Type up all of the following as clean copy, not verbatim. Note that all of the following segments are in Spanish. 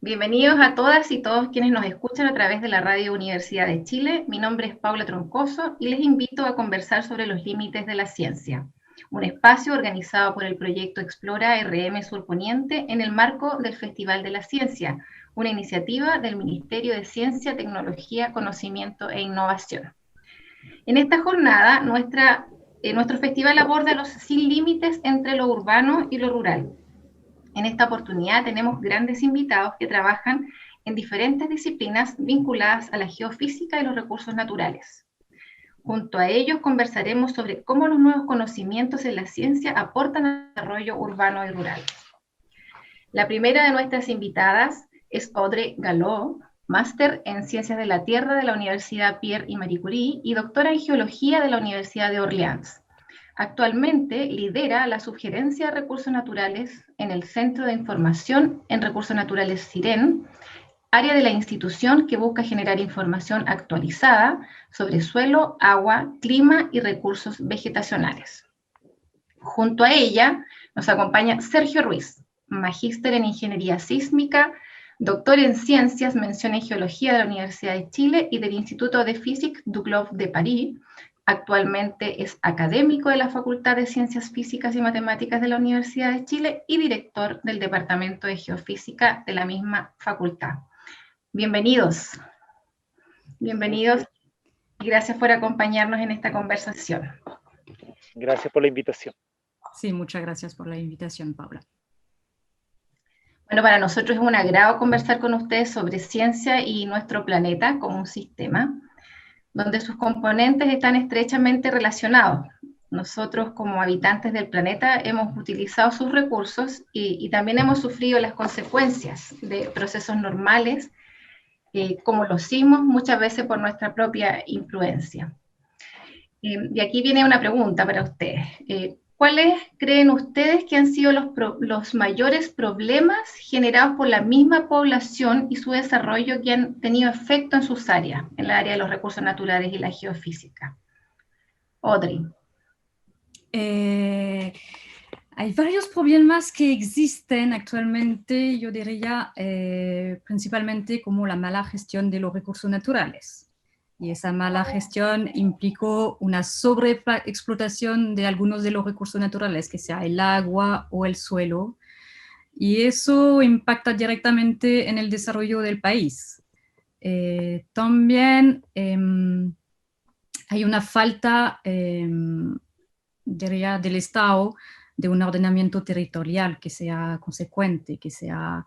Bienvenidos a todas y todos quienes nos escuchan a través de la Radio Universidad de Chile. Mi nombre es Paula Troncoso y les invito a conversar sobre los límites de la ciencia, un espacio organizado por el proyecto Explora RM Surponiente en el marco del Festival de la Ciencia, una iniciativa del Ministerio de Ciencia, Tecnología, Conocimiento e Innovación. En esta jornada, nuestro festival aborda los sin límites entre lo urbano y lo rural. En esta oportunidad tenemos grandes invitados que trabajan en diferentes disciplinas vinculadas a la geofísica y los recursos naturales. Junto a ellos conversaremos sobre cómo los nuevos conocimientos en la ciencia aportan al desarrollo urbano y rural. La primera de nuestras invitadas es Audrey Gallo, máster en Ciencias de la Tierra de la Universidad Pierre y Marie Curie y doctora en Geología de la Universidad de Orleans. Actualmente lidera la Subgerencia de Recursos Naturales en el Centro de Información en Recursos Naturales CIREN, área de la institución que busca generar información actualizada sobre suelo, agua, clima y recursos vegetacionales. Junto a ella nos acompaña Sergio Ruiz, magíster en Ingeniería Sísmica, doctor en Ciencias, mención en Geología de la Universidad de Chile y del Instituto de Physique du Globe de París. Actualmente es académico de la Facultad de Ciencias Físicas y Matemáticas de la Universidad de Chile y director del Departamento de Geofísica de la misma facultad. Bienvenidos. Bienvenidos y gracias por acompañarnos en esta conversación. Gracias por la invitación. Sí, muchas gracias por la invitación, Paula. Bueno, para nosotros es un agrado conversar con ustedes sobre ciencia y nuestro planeta como un sistema, donde sus componentes están estrechamente relacionados. Nosotros, como habitantes del planeta, hemos utilizado sus recursos y también hemos sufrido las consecuencias de procesos normales, como los sismos, muchas veces por nuestra propia imprudencia. Y aquí viene una pregunta para ustedes. ¿Cuáles creen ustedes que han sido los mayores problemas generados por la misma población y su desarrollo que han tenido efecto en sus áreas, en el área de los recursos naturales y la geofísica? Audrey. Hay varios problemas que existen actualmente, yo diría, principalmente como la mala gestión de los recursos naturales. Y esa mala gestión implicó una sobreexplotación de algunos de los recursos naturales, que sea el agua o el suelo, y eso impacta directamente en el desarrollo del país. También hay una falta, diría, del Estado de un ordenamiento territorial que sea consecuente, que sea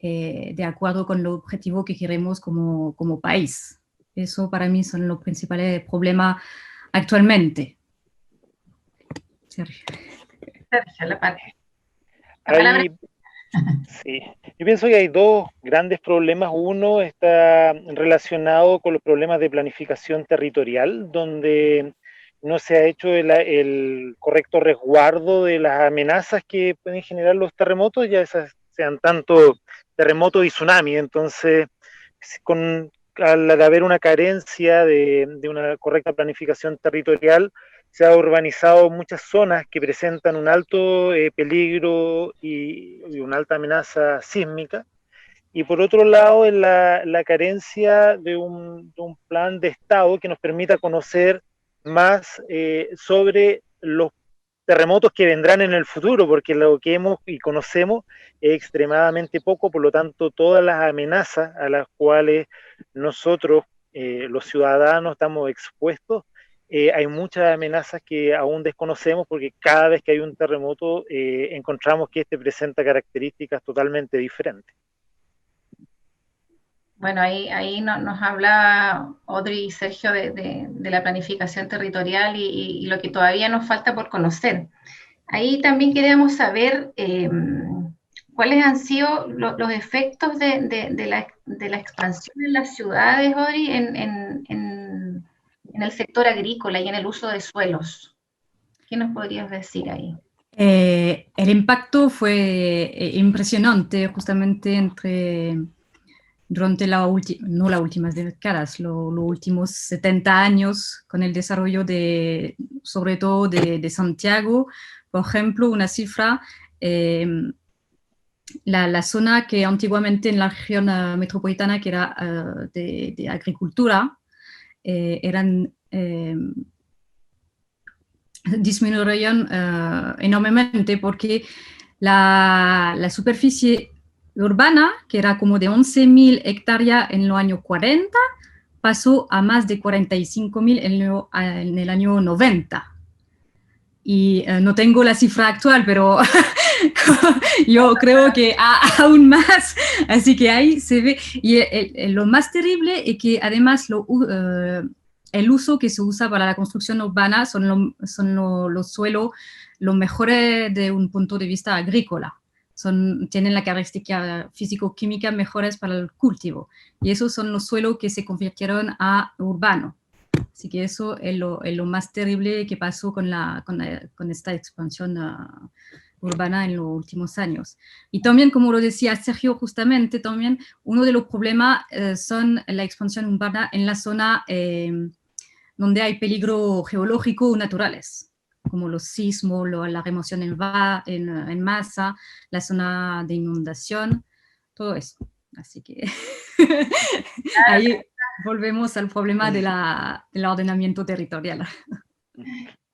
de acuerdo con el objetivo que queremos como país. Eso para mí son los principales problemas actualmente. Sergio, la parte. Sí. Yo pienso que hay dos grandes problemas. Uno está relacionado con los problemas de planificación territorial, donde no se ha hecho el correcto resguardo de las amenazas que pueden generar los terremotos, ya esas sean tanto terremotos y tsunami. Entonces, al haber una carencia de una correcta planificación territorial, se ha urbanizado muchas zonas que presentan un alto peligro y una alta amenaza sísmica. Y por otro lado, es la carencia de un plan de Estado que nos permita conocer más sobre los terremotos que vendrán en el futuro, porque lo que hemos y conocemos es extremadamente poco. Por lo tanto, todas las amenazas a las cuales nosotros, los ciudadanos, estamos expuestos, hay muchas amenazas que aún desconocemos, porque cada vez que hay un terremoto encontramos que este presenta características totalmente diferentes. Bueno, ahí nos habla Audrey y Sergio de la planificación territorial y lo que todavía nos falta por conocer. Ahí también queríamos saber cuáles han sido los efectos de la expansión en las ciudades, Audrey, en el sector agrícola y en el uso de suelos. ¿Qué nos podrías decir ahí? El impacto fue impresionante justamente durante no las últimas décadas, los últimos 70 años, con el desarrollo sobre todo de Santiago. Por ejemplo, una cifra, la zona que antiguamente en la región metropolitana, que era de agricultura, disminuyeron enormemente porque la superficie urbana, que era como de 11.000 hectáreas en los años 40, pasó a más de 45.000 en el año 90. Y no tengo la cifra actual, pero yo creo que aún más. Así que ahí se ve. Y lo más terrible es que además el uso que se usa para la construcción urbana son los suelos los mejores de un punto de vista agrícola. Tienen la característica físico-química mejores para el cultivo. Y esos son los suelos que se convirtieron a urbanos. Así que eso es lo más terrible que pasó con esta expansión urbana en los últimos años. Y también, como lo decía Sergio justamente, también uno de los problemas son la expansión urbana en la zona donde hay peligro geológico o naturales, como los sismos, la remoción en masa, la zona de inundación, todo eso. Así que ahí volvemos al problema del ordenamiento territorial.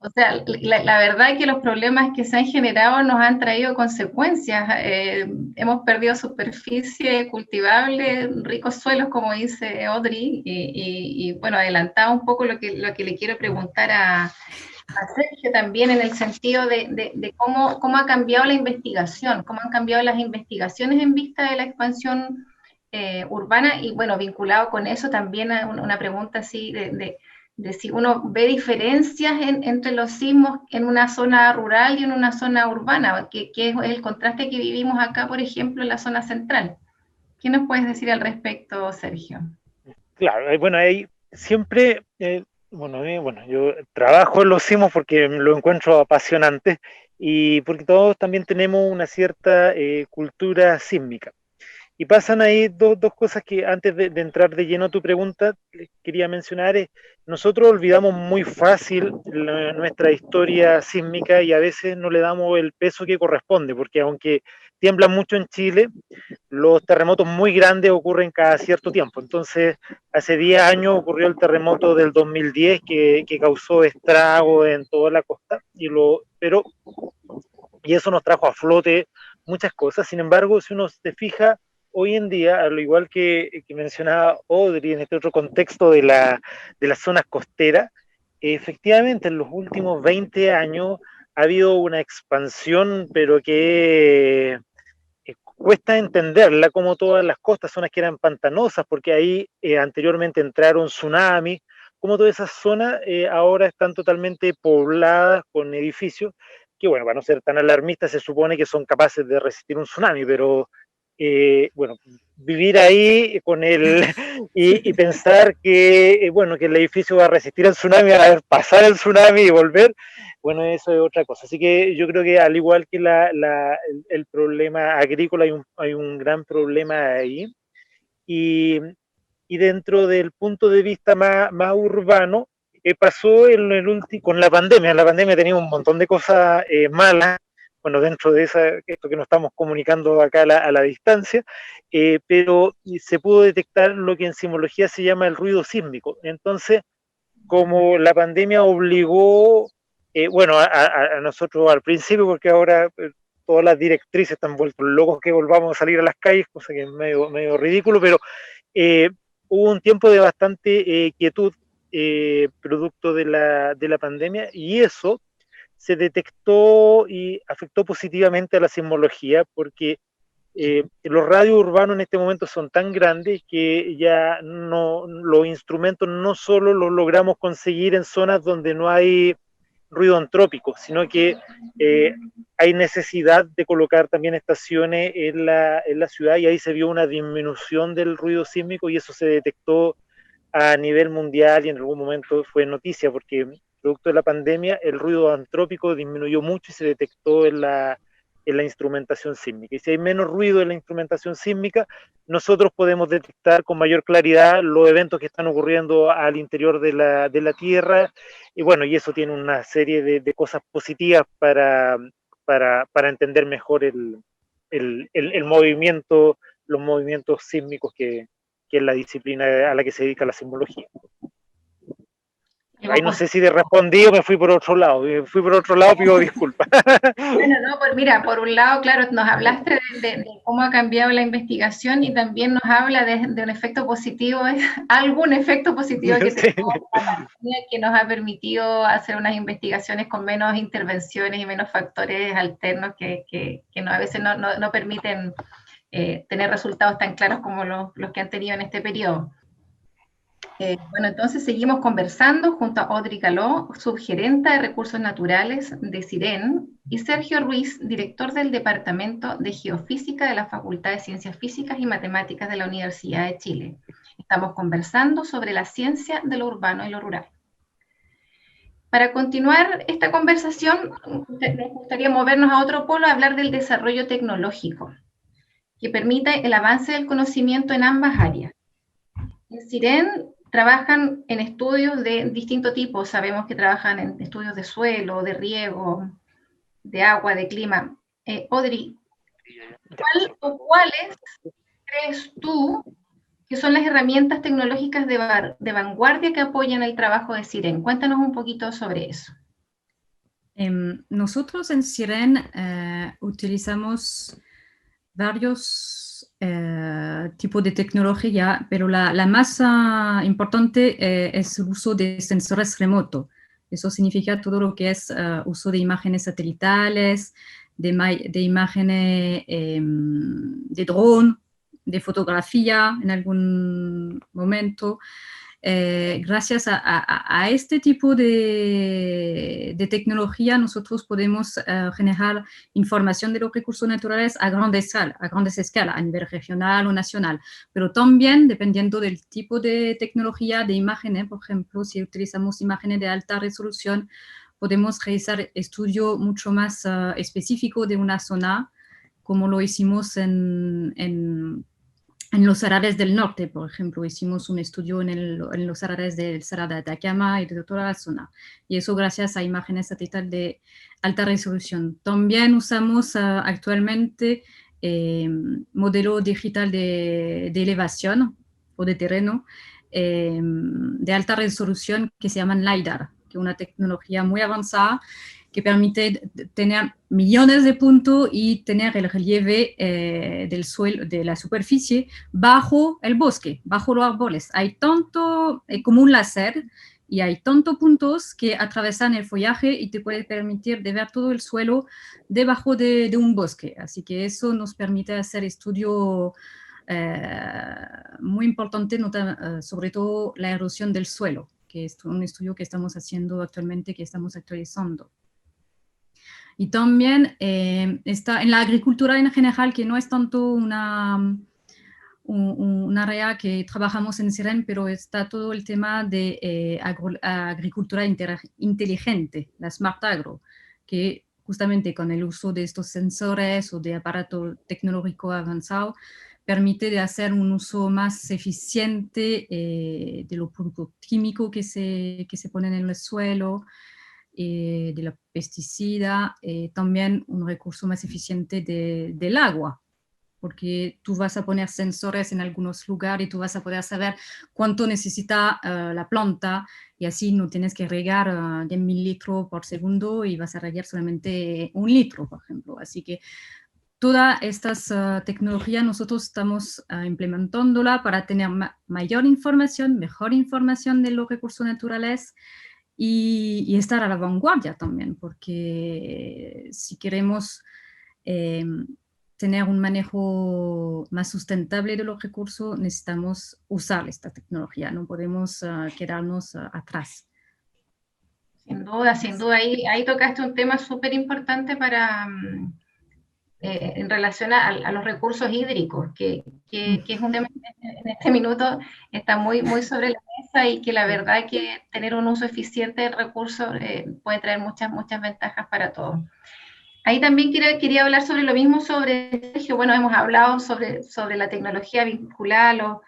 O sea, la verdad es que los problemas que se han generado nos han traído consecuencias. Hemos perdido superficie cultivable, ricos suelos, como dice Audrey, y bueno, adelantaba un poco lo que le quiero preguntar a Sergio también, en el sentido de cómo ha cambiado la investigación, cómo han cambiado las investigaciones en vista de la expansión urbana, y bueno, vinculado con eso también a una pregunta así de si uno ve diferencias entre los sismos en una zona rural y en una zona urbana, que es el contraste que vivimos acá, por ejemplo, en la zona central. ¿Qué nos puedes decir al respecto, Sergio? Claro, bueno, ahí siempre, bueno, yo trabajo en los sismos porque lo encuentro apasionante y porque todos también tenemos una cierta cultura sísmica. Y pasan ahí dos cosas que antes de entrar de lleno a tu pregunta, quería mencionar. Nosotros olvidamos muy fácil nuestra historia sísmica y a veces no le damos el peso que corresponde, porque aunque tiembla mucho en Chile, los terremotos muy grandes ocurren cada cierto tiempo. Entonces, hace 10 años ocurrió el terremoto del 2010 que causó estrago en toda la costa, y eso nos trajo a flote muchas cosas. Sin embargo, si uno se fija, hoy en día, al igual que mencionaba Audrey en este otro contexto de las zonas costeras, efectivamente en los últimos 20 años ha habido una expansión, pero que cuesta entenderla, como todas las costas, zonas que eran pantanosas, porque ahí anteriormente entraron tsunamis, como todas esas zonas ahora están totalmente pobladas con edificios que, bueno, para no ser tan alarmistas, se supone que son capaces de resistir un tsunami, pero bueno, vivir ahí con y pensar que, bueno, que el edificio va a resistir el tsunami, a ver, pasar el tsunami y volver, bueno, eso es otra cosa. Así que yo creo que al igual que el problema agrícola, hay un gran problema ahí. Y, y dentro del punto de vista más urbano, pasó con la pandemia. La pandemia tenía un montón de cosas malas, bueno, dentro de esto que nos estamos comunicando acá a la distancia, pero se pudo detectar lo que en sismología se llama el ruido sísmico. Entonces, como la pandemia obligó, bueno, a nosotros al principio, porque ahora todas las directrices están vueltos locos que volvamos a salir a las calles, cosa que es medio ridículo, pero eh, hubo un tiempo de bastante quietud producto de la pandemia, y eso se detectó y afectó positivamente a la sismología, porque los radios urbanos en este momento son tan grandes que ya los instrumentos no solo los logramos conseguir en zonas donde no hay ruido antrópico, sino que hay necesidad de colocar también estaciones en la ciudad, y ahí se vio una disminución del ruido sísmico, y eso se detectó a nivel mundial y en algún momento fue noticia, porque producto de la pandemia el ruido antrópico disminuyó mucho y se detectó en la instrumentación sísmica. Y si hay menos ruido en la instrumentación sísmica, nosotros podemos detectar con mayor claridad los eventos que están ocurriendo al interior de la Tierra, y bueno, y eso tiene una serie de cosas positivas para entender mejor el movimiento, los movimientos sísmicos que es la disciplina a la que se dedica la sismología. Ahí no sé si te respondí o me fui por otro lado. Pido disculpas. Bueno, no, pues mira, por un lado, claro, nos hablaste de cómo ha cambiado la investigación y también nos habla de un efecto positivo, algún efecto positivo que tenemos la pandemia que nos ha permitido hacer unas investigaciones con menos intervenciones y menos factores alternos que a veces no permiten tener resultados tan claros como los que han tenido en este periodo. Bueno, entonces seguimos conversando junto a Audrey Caló, subgerenta de Recursos Naturales de CIREN, y Sergio Ruiz, director del Departamento de Geofísica de la Facultad de Ciencias Físicas y Matemáticas de la Universidad de Chile. Estamos conversando sobre la ciencia de lo urbano y lo rural. Para continuar esta conversación, nos gustaría movernos a otro polo, a hablar del desarrollo tecnológico, que permite el avance del conocimiento en ambas áreas. En CIREN trabajan en estudios de distinto tipo, sabemos que trabajan en estudios de suelo, de riego, de agua, de clima. Audrey, ¿cuál o cuáles crees tú que son las herramientas tecnológicas de vanguardia que apoyan el trabajo de CIREN? Cuéntanos un poquito sobre eso. Nosotros en CIREN utilizamos varios tipos de tecnología, pero la más importante es el uso de sensores remotos. Eso significa todo lo que es uso de imágenes satelitales, de imágenes de drone, de fotografía en algún momento. Gracias a este tipo de tecnología nosotros podemos generar información de los recursos naturales a grandes escalas, a nivel regional o nacional, pero también dependiendo del tipo de tecnología de imágenes. Por ejemplo, si utilizamos imágenes de alta resolución, podemos realizar estudios mucho más específicos de una zona, como lo hicimos en los Arares del Norte, por ejemplo. Hicimos un estudio en los Arares del Cerro de Atacama y de toda la zona. Y eso gracias a imágenes satelitales de alta resolución. También usamos actualmente modelo digital de elevación o de terreno de alta resolución que se llaman LiDAR, que es una tecnología muy avanzada que permite tener millones de puntos y tener el relieve del suelo, de la superficie, bajo el bosque, bajo los árboles. Hay tanto, como un láser, y hay tantos puntos que atravesan el follaje y te puede permitir de ver todo el suelo debajo de un bosque. Así que eso nos permite hacer estudios muy importantes, sobre todo la erosión del suelo, que es un estudio que estamos haciendo actualmente, que estamos actualizando. Y también está en la agricultura en general, que no es tanto un área que trabajamos en CIREN, pero está todo el tema de agricultura inteligente, la Smart Agro, que justamente con el uso de estos sensores o de aparato tecnológico avanzado, permite de hacer un uso más eficiente de los productos químicos que se ponen en el suelo, de la pesticida, también un recurso más eficiente del agua, porque tú vas a poner sensores en algunos lugares y tú vas a poder saber cuánto necesita la planta, y así no tienes que regar 10.000 litros por segundo y vas a regar solamente 1 litro, por ejemplo. Así que todas estas tecnologías nosotros estamos implementándola para tener mayor información, mejor información de los recursos naturales, y estar a la vanguardia también, porque si queremos tener un manejo más sustentable de los recursos, necesitamos usar esta tecnología, no podemos quedarnos atrás. Sin duda, ahí tocaste un tema súper importante para en relación a los recursos hídricos, que es un tema que en este minuto está muy sobre la mesa, y que la verdad que tener un uso eficiente del recurso puede traer muchas ventajas para todos. Ahí también quería hablar sobre lo mismo sobre Sergio. Bueno, hemos hablado sobre la tecnología vinculada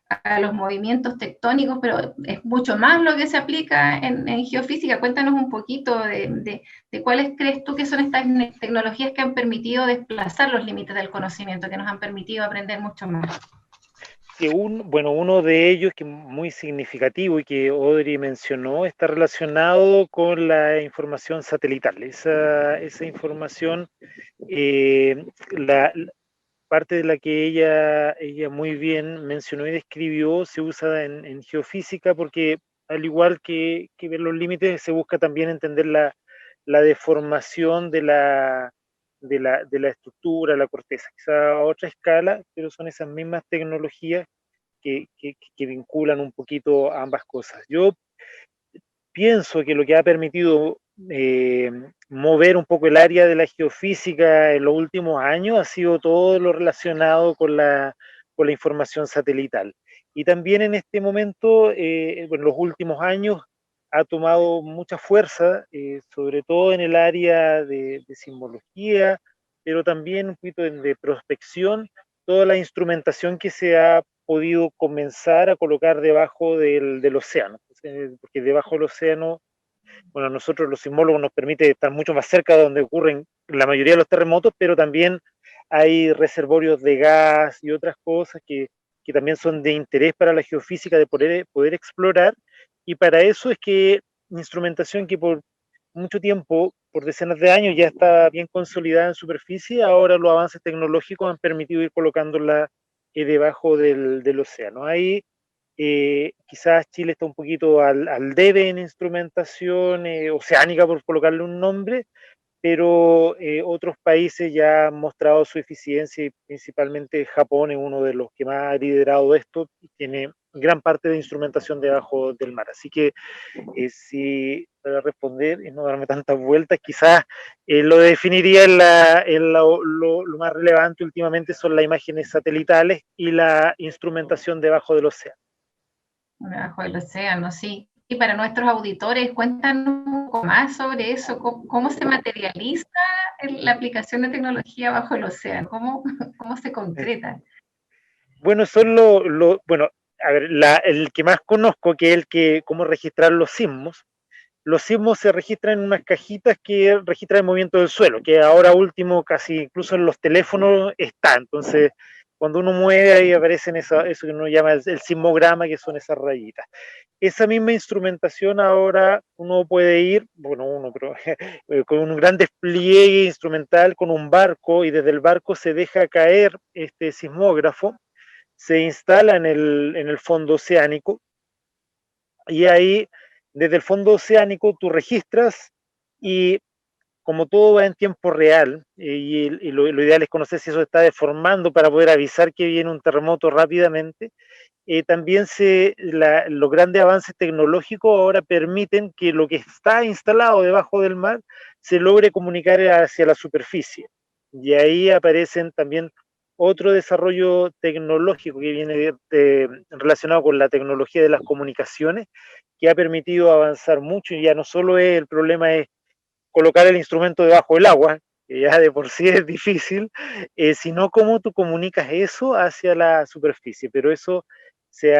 a los movimientos tectónicos, pero es mucho más lo que se aplica en geofísica. Cuéntanos un poquito de cuáles crees tú que son estas tecnologías que han permitido desplazar los límites del conocimiento, que nos han permitido aprender mucho más. Que uno de ellos que es muy significativo y que Audrey mencionó está relacionado con la información satelital. Esa información, la parte de la que ella muy bien mencionó y describió, se usa en geofísica porque al igual que ver los límites, se busca también entender la deformación de la estructura, la corteza, quizá a otra escala, pero son esas mismas tecnologías que vinculan un poquito a ambas cosas. Yo pienso que lo que ha permitido mover un poco el área de la geofísica en los últimos años ha sido todo lo relacionado con la información satelital. Y también en este momento, en los últimos años, ha tomado mucha fuerza, sobre todo en el área de sismología, pero también un poquito de prospección, toda la instrumentación que se ha podido comenzar a colocar debajo del océano, porque debajo del océano, bueno, nosotros los sismólogos nos permite estar mucho más cerca de donde ocurren la mayoría de los terremotos, pero también hay reservorios de gas y otras cosas que también son de interés para la geofísica de poder explorar, y para eso es que instrumentación que por mucho tiempo, por decenas de años, ya está bien consolidada en superficie, ahora los avances tecnológicos han permitido ir colocándola debajo del océano. Ahí quizás Chile está un poquito al debe en instrumentación oceánica, por colocarle un nombre, pero otros países ya han mostrado su eficiencia y principalmente Japón es uno de los que más ha liderado esto y tiene gran parte de instrumentación debajo del mar. Así que si para responder y no darme tantas vueltas, quizás lo definiría lo más relevante últimamente son las imágenes satelitales y la instrumentación debajo del océano. Debajo del océano, sí. Y para nuestros auditores, cuéntanos un poco más sobre eso, cómo se materializa la aplicación de tecnología bajo el océano, cómo se concreta. Bueno, bueno, a ver, el que más conozco, que es cómo registrar los sismos. Los sismos se registran en unas cajitas que registran el movimiento del suelo, que ahora último casi incluso en los teléfonos está. Entonces, cuando uno mueve ahí aparecen eso que uno llama el sismograma, que son esas rayitas. Esa misma instrumentación ahora uno puede ir, bueno, pero con un gran despliegue instrumental, con un barco, y desde el barco se deja caer este sismógrafo, se instala en el fondo oceánico, y ahí desde el fondo oceánico tú registras, y como todo va en tiempo real, y lo ideal es conocer si eso está deformando para poder avisar que viene un terremoto rápidamente. También los grandes avances tecnológicos ahora permiten que lo que está instalado debajo del mar se logre comunicar hacia la superficie. Y ahí aparecen también otro desarrollo tecnológico que viene relacionado con la tecnología de las comunicaciones, que ha permitido avanzar mucho, y ya no solo el problema es colocar el instrumento debajo del agua, que ya de por sí es difícil, sino cómo tú comunicas eso hacia la superficie. Pero eso se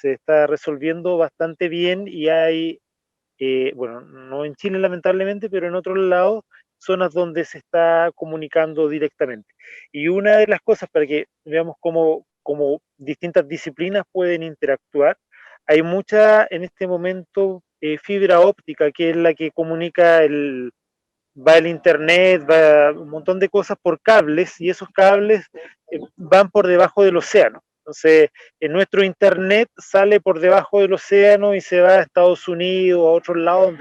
está resolviendo bastante bien, y hay, bueno, no en Chile lamentablemente, pero en otros lados, zonas donde se está comunicando directamente. Y una de las cosas para que veamos cómo distintas disciplinas pueden interactuar, hay mucha en este momento fibra óptica, que es la que comunica va el internet, va un montón de cosas por cables, y esos cables van por debajo del océano. Entonces, en nuestro internet sale por debajo del océano y se va a Estados Unidos, a otros lados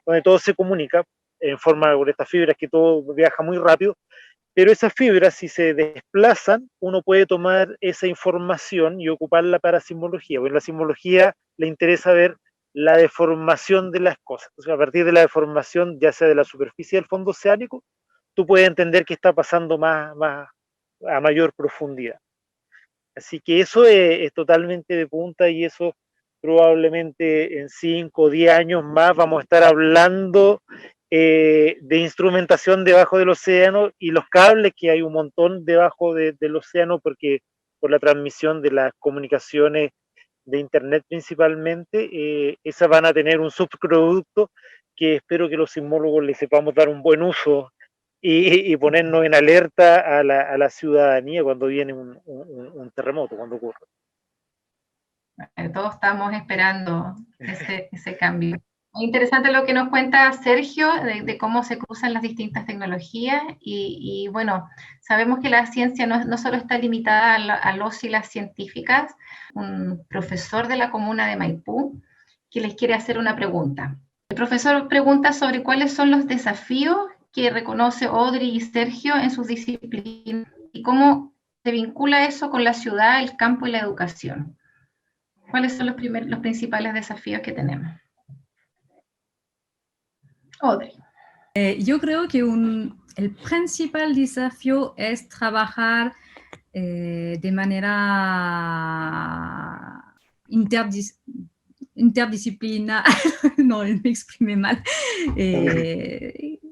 donde todo se comunica en forma de estas fibras, que todo viaja muy rápido. Pero esas fibras, si se desplazan, uno puede tomar esa información y ocuparla para sismología. Porque en la sismología le interesa ver la deformación de las cosas. Entonces, a partir de la deformación, ya sea de la superficie del fondo oceánico, tú puedes entender qué está pasando a mayor profundidad. Así que eso es totalmente de punta, y eso probablemente en 5 o 10 años más vamos a estar hablando de instrumentación debajo del océano, y los cables, que hay un montón debajo del océano, porque por la transmisión de las comunicaciones de Internet principalmente, esas van a tener un subproducto que espero que los sismólogos le sepamos dar un buen uso y ponernos en alerta a la ciudadanía cuando viene un terremoto, cuando ocurre. Todos estamos esperando ese cambio. Muy interesante lo que nos cuenta Sergio de cómo se cruzan las distintas tecnologías y bueno, sabemos que la ciencia no solo está limitada a los y las científicas. Un profesor de la comuna de Maipú que les quiere hacer una pregunta. El profesor pregunta sobre cuáles son los desafíos que reconoce Audrey y Sergio en sus disciplinas y cómo se vincula eso con la ciudad, el campo y la educación. ¿Cuáles son los principales desafíos que tenemos? Audrey. Yo creo que el principal desafío es trabajar de manera interdisciplinar, no, me exprimé mal,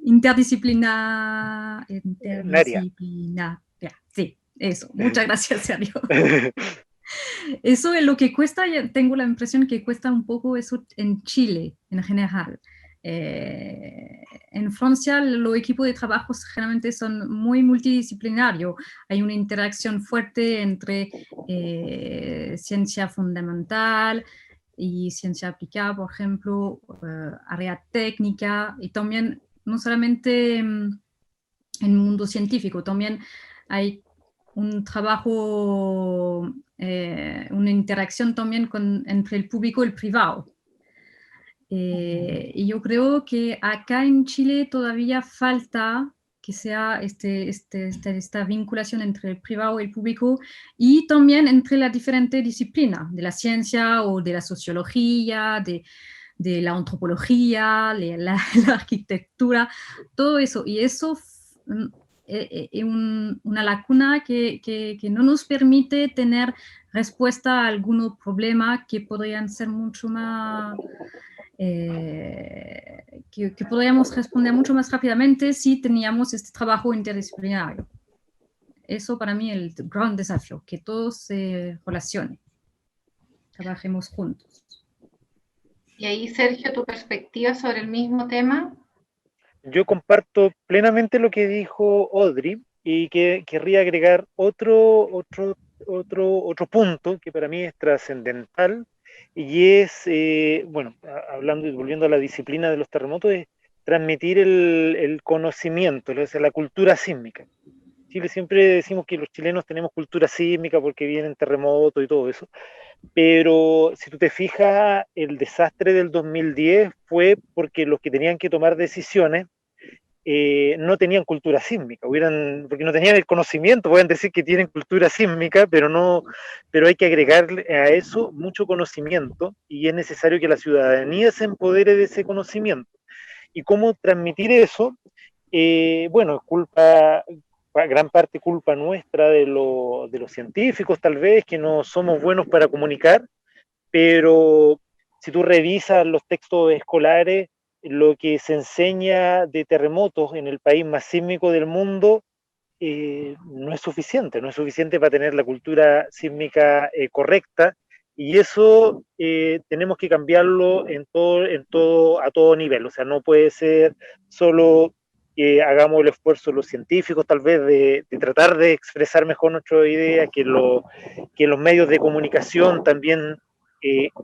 interdisciplinar, sí, eso, muchas gracias, Sergio. Eso es lo que cuesta, tengo la impresión que cuesta un poco eso en Chile en general. En Francia los equipos de trabajo generalmente son muy multidisciplinarios, hay una interacción fuerte entre ciencia fundamental y ciencia aplicada, por ejemplo, área técnica, y también no solamente en el mundo científico, también hay un trabajo, una interacción también entre el público y el privado. Y yo creo que acá en Chile todavía falta que sea esta vinculación entre el privado y el público y también entre las diferentes disciplinas de la ciencia o de la sociología, de la antropología, la arquitectura, todo eso. Y eso es una lacuna que no nos permite tener respuesta a algunos problemas que podrían ser mucho más... que podríamos responder mucho más rápidamente si teníamos este trabajo interdisciplinario. Eso para mí es el gran desafío, que todos se relacionen, trabajemos juntos. Y ahí, Sergio, tu perspectiva sobre el mismo tema. Yo comparto plenamente lo que dijo Audrey y que querría agregar otro punto que para mí es trascendental y es, bueno, hablando y volviendo a la disciplina de los terremotos, es transmitir el conocimiento, o sea, la cultura sísmica. Chile siempre decimos que los chilenos tenemos cultura sísmica porque vienen terremotos y todo eso, pero si tú te fijas, el desastre del 2010 fue porque los que tenían que tomar decisiones no tenían cultura sísmica, porque no tenían el conocimiento, pueden decir que tienen cultura sísmica, pero hay que agregarle a eso mucho conocimiento y es necesario que la ciudadanía se empodere de ese conocimiento. ¿Y cómo transmitir eso? Bueno, gran parte culpa nuestra de los científicos tal vez, que no somos buenos para comunicar, pero si tú revisas los textos escolares, lo que se enseña de terremotos en el país más sísmico del mundo no es suficiente para tener la cultura sísmica correcta, y eso tenemos que cambiarlo a todo nivel. O sea, no puede ser solo que hagamos el esfuerzo los científicos tal vez de tratar de expresar mejor nuestra idea, que los medios de comunicación también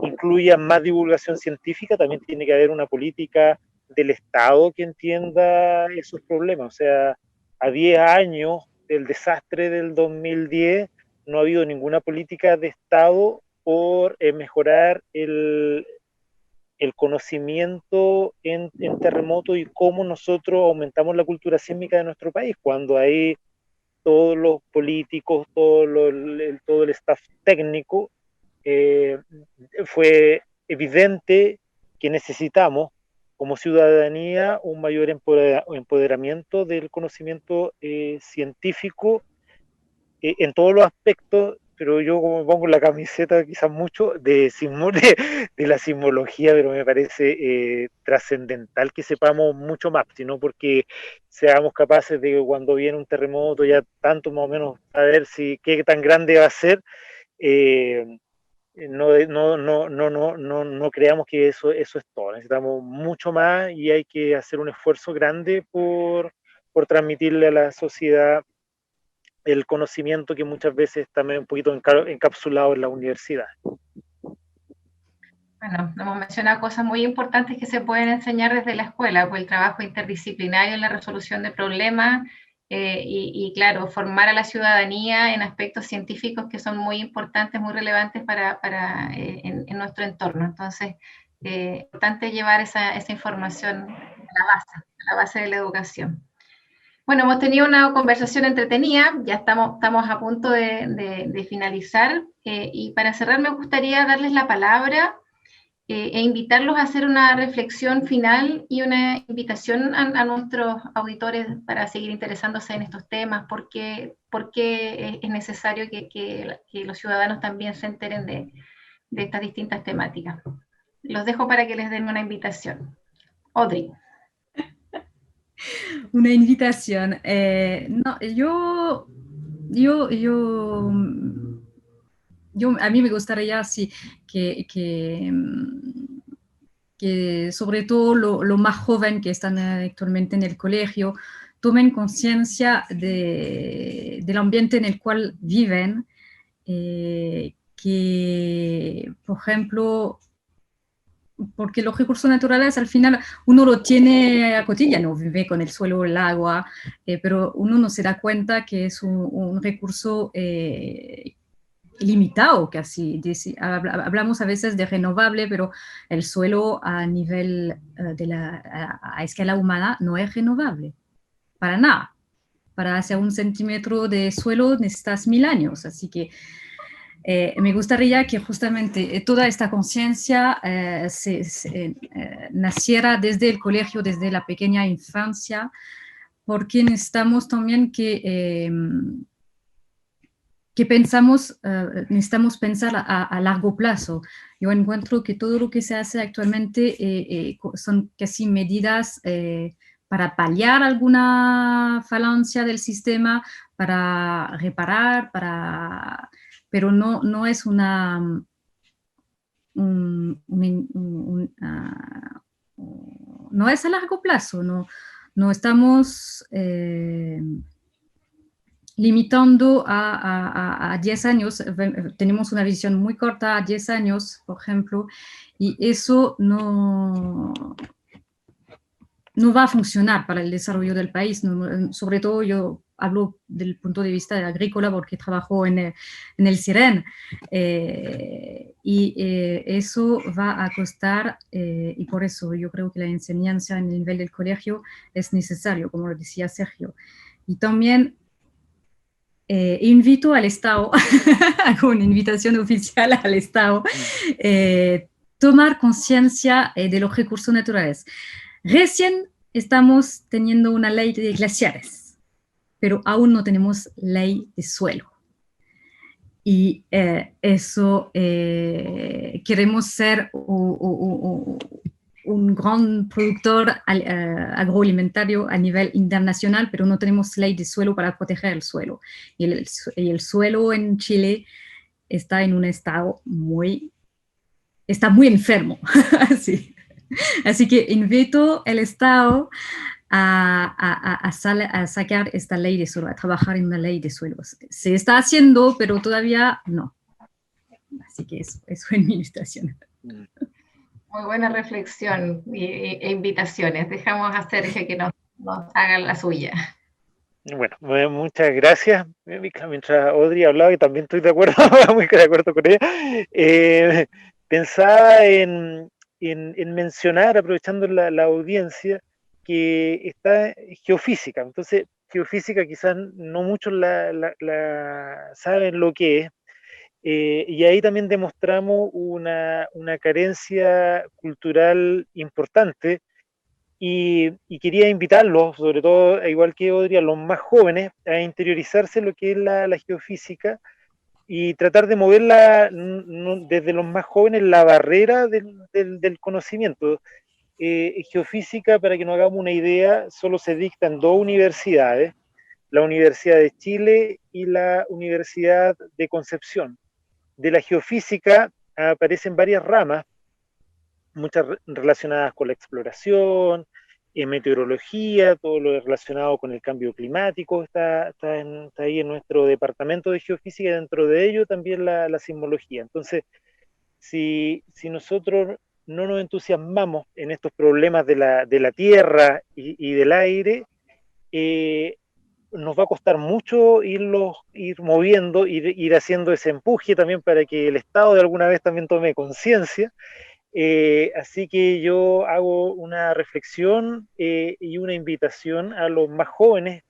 incluyan más divulgación científica. También tiene que haber una política del Estado que entienda esos problemas. O sea, a 10 años del desastre del 2010 no ha habido ninguna política de Estado por mejorar el conocimiento en terremotos y cómo nosotros aumentamos la cultura sísmica de nuestro país, cuando hay todos los políticos, todo el staff técnico. Fue evidente que necesitamos como ciudadanía un mayor empoderamiento del conocimiento científico en todos los aspectos, pero yo como me pongo la camiseta quizás mucho de la sismología, pero me parece trascendental que sepamos mucho más, sino porque seamos capaces de que cuando viene un terremoto ya tanto más o menos saber qué tan grande va a ser. No creamos que eso es todo. Necesitamos mucho más y hay que hacer un esfuerzo grande por transmitirle a la sociedad el conocimiento que muchas veces también un poquito encapsulado en la universidad. Bueno, hemos mencionado cosas muy importantes que se pueden enseñar desde la escuela, pues el trabajo interdisciplinario en la resolución de problemas y, claro, formar a la ciudadanía en aspectos científicos que son muy importantes, muy relevantes en nuestro entorno. Entonces, es importante llevar esa información a la base de la educación. Bueno, hemos tenido una conversación entretenida, ya estamos a punto de finalizar y para cerrar me gustaría darles la palabra e invitarlos a hacer una reflexión final y una invitación a nuestros auditores para seguir interesándose en estos temas, porque es necesario que los ciudadanos también se enteren de estas distintas temáticas. Los dejo para que les den una invitación. Audrey. Una invitación. No, a mí me gustaría sí, que sobre todo lo más joven que están actualmente en el colegio tomen conciencia del ambiente en el cual viven, que, por ejemplo, porque los recursos naturales al final uno lo tiene a cotidiano, vive con el suelo, el agua, pero uno no se da cuenta que es un recurso limitado casi. Hablamos a veces de renovable, pero el suelo a nivel a escala humana no es renovable, para nada. Para hacer 1 centímetro de suelo necesitas 1000 años, así que me gustaría que justamente toda esta conciencia naciera desde el colegio, desde la pequeña infancia, porque necesitamos también necesitamos pensar a largo plazo. Yo encuentro que todo lo que se hace actualmente son casi medidas para paliar alguna falencia del sistema, para reparar, pero no es no es a largo plazo, no estamos limitando a 10 años, tenemos una visión muy corta a 10 años, por ejemplo, y eso no va a funcionar para el desarrollo del país. Sobre todo yo hablo del punto de vista agrícola porque trabajo en el CIREN, y eso va a costar, y por eso yo creo que la enseñanza en el nivel del colegio es necesario, como lo decía Sergio. Y también invito al Estado, hago una invitación oficial al Estado, tomar conciencia de los recursos naturales. Recién estamos teniendo una ley de glaciares, pero aún no tenemos ley de suelo. Y eso queremos ser un gran productor agroalimentario a nivel internacional, pero no tenemos ley de suelo para proteger el suelo. Y el suelo en Chile está en un estado está muy enfermo. Así que invito al Estado a sacar esta ley de suelo, a trabajar en una ley de suelos. Se está haciendo, pero todavía no. Así que eso es mi invitación. Muy buena reflexión e invitaciones. Dejamos a Sergio que nos haga la suya. Bueno, muchas gracias. Mientras Audrey hablaba, y también estoy de acuerdo, muy de acuerdo con ella, pensaba en mencionar, aprovechando la audiencia, que está geofísica. Entonces, geofísica quizás no muchos la saben lo que es. Y ahí también demostramos una carencia cultural importante y quería invitarlos, sobre todo, igual que Audrey, a los más jóvenes, a interiorizarse en lo que es la geofísica y tratar de moverla desde los más jóvenes la barrera del conocimiento. Geofísica, para que nos hagamos una idea, solo se dicta en 2 universidades, la Universidad de Chile y la Universidad de Concepción. De la geofísica aparecen varias ramas, muchas relacionadas con la exploración, meteorología, todo lo relacionado con el cambio climático está ahí en nuestro departamento de geofísica, y dentro de ello también la sismología. Entonces, si nosotros no nos entusiasmamos en estos problemas de la tierra y del aire, nos va a costar mucho ir moviendo, ir haciendo ese empuje también para que el Estado de alguna vez también tome conciencia. Así que yo hago una reflexión y una invitación a los más jóvenes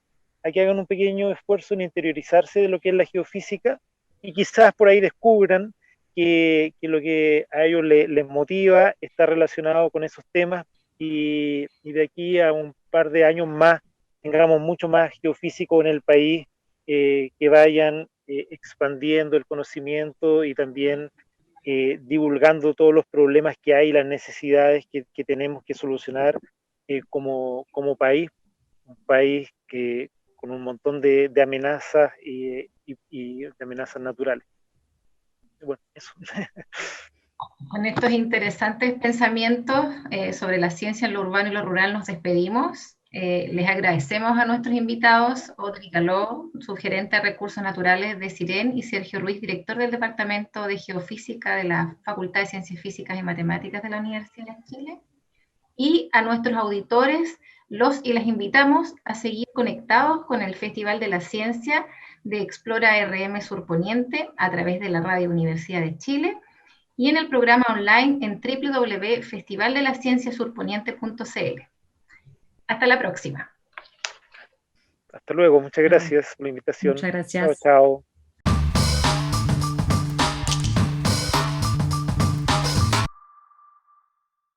a que hagan un pequeño esfuerzo en interiorizarse de lo que es la geofísica, y quizás por ahí descubran que lo que a ellos les motiva está relacionado con esos temas, y de aquí a un par de años más tengamos mucho más geofísico en el país, que vayan expandiendo el conocimiento y también divulgando todos los problemas que hay, las necesidades que tenemos que solucionar como país, un país que con un montón de amenazas y de amenazas naturales. Bueno, eso. Con estos interesantes pensamientos sobre la ciencia en lo urbano y lo rural nos despedimos. Les agradecemos a nuestros invitados, Audrey Caló, subgerente de Recursos Naturales de CIREN, y Sergio Ruiz, director del Departamento de Geofísica de la Facultad de Ciencias Físicas y Matemáticas de la Universidad de Chile. Y a nuestros auditores, los y las invitamos a seguir conectados con el Festival de la Ciencia de Explora RM Surponiente a través de la Radio Universidad de Chile, y en el programa online en www.festivaldelaCienciasurponiente.cl. Hasta la próxima. Hasta luego, muchas gracias por la invitación. Muchas gracias. Chao, chao.